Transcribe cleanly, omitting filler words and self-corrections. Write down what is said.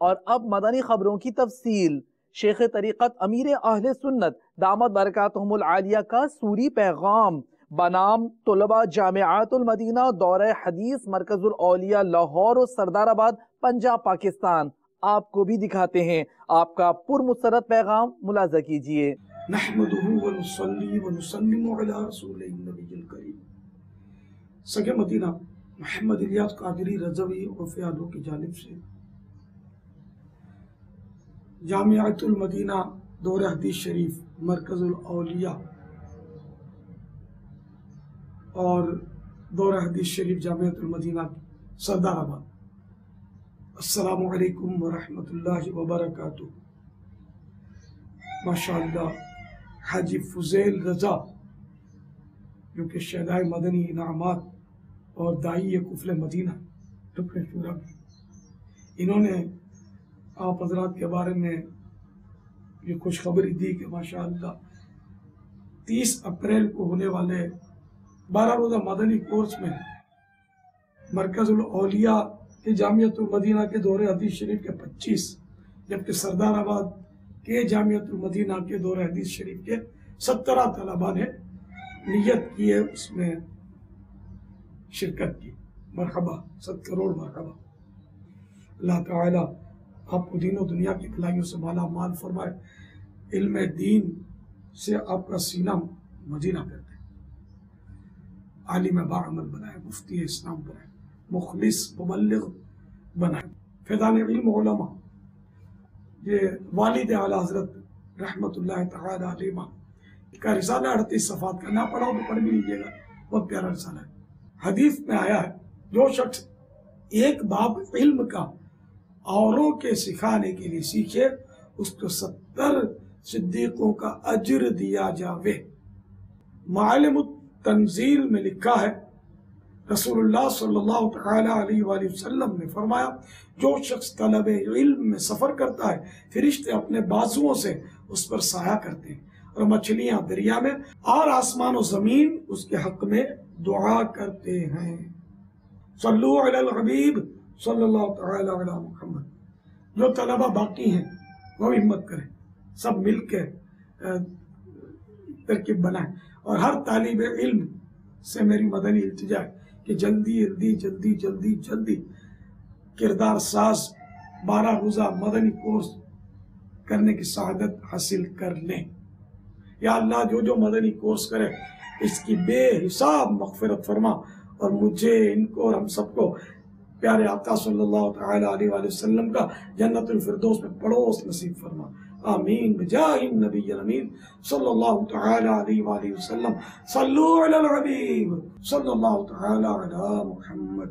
اور اب مدنی خبروں کی تفصیل۔ شیخ طریقت امیر اہل سنت دامت برکاتہم العالیہ کا سوری پیغام بنام طلبہ جامعات المدینہ دورہ حدیث مرکز الاولیاء لاہور و سردار آباد پنجاب پاکستان آپ کو بھی دکھاتے ہیں۔ آپ کا پرمسرت پیغام ملاحظہ کیجئے۔ نحمدہ ونصلی ونسلم علی رسول النبی الکریم۔ سگے مدینہ محمد الیاس قادری رضوی عرف عالو کی جانب سے جامعۃ المدینہ دورہ حدیث شریف مرکز الاولیاء اور دورہ حدیث شریف جامعۃ المدینہ سردار آباد، السلام علیکم ورحمۃ اللہ وبرکاتہ۔ ماشاءاللہ حاجی فضیل رضا جو کہ شہدائے مدنی انعامات اور داعی کفل مدینہ رکن شورا، انہوں نے آپ حضرات کے بارے میں یہ خوشخبری دی کہ ماشاءاللہ 30 اپریل کو ہونے والے 12 روزہ مدنی کورس میں مرکز الاولیاء کے جامعۃ المدینہ کے دورہ حدیث شریف کے 25، جبکہ سردار آباد کے جامعۃ المدینہ کے دورہ حدیث شریف کے 17 طلباء نے نیت کی ہے اس میں شرکت کی۔ مرحبا، 7 کروڑ مرحبا۔ اللہ تعالیٰ آپ کو دین و دنیا کی بھلائیوں سے مالا مال فرمائے، علم دین سے آپ کا سینہ مدینہ کر دے، عالم باعمل بنائے، مفتی اسلام بنائے، مخلص مبلغ بنائے، فیضان علم علماء۔ یہ والد اعلیٰ حضرت رحمت اللہ تعالی علیہ کا رسالہ 38 صفحات کا، نہ پڑھو تو پڑھ بھی لیجیے گا، بہت پیارا رسالہ ہے۔ حدیث میں آیا ہے جو شخص ایک باب علم کا اوروں کے سکھانے کے لیے سیکھے اس کو 70 صدیقوں کا اجر دیا جاوے۔ معالم التنزیل میں لکھا ہے رسول اللہ صلی اللہ تعالی علیہ وآلہ وسلم نے فرمایا جو شخص طلب علم میں سفر کرتا ہے فرشتے اپنے بازوؤں سے اس پر سایہ کرتے ہیں اور مچھلیاں دریا میں اور آسمان و زمین اس کے حق میں دعا کرتے ہیں۔ صلو علی الحبیب صلی اللہ تعالی علی محمد۔ جو طلبہ باقی ہیں وہ بھی ہمت کریں، سب مل کے ترکیب بنائیں، اور ہر طالب علم سے میری مدنی التجا ہے کہ جلدی جلدی جلدی جلدی جلدی کردار ساز 12 روزہ مدنی کورس کرنے کی سعادت حاصل کر لیں۔ یا اللہ جو جو مدنی کورس کرے اس کی بے حساب مغفرت فرما، اور مجھے، ان کو اور ہم سب کو پیارے آقا صلی اللہ تعالی علیہ وآلہ وسلم کا جنت الفردوس میں پڑوس نصیب فرما، آمین بجاہ النبی الامین صلی اللہ تعالی علیہ وآلہ وسلم۔ صلو علی الحبیب صلی اللہ تعالی علی محمد۔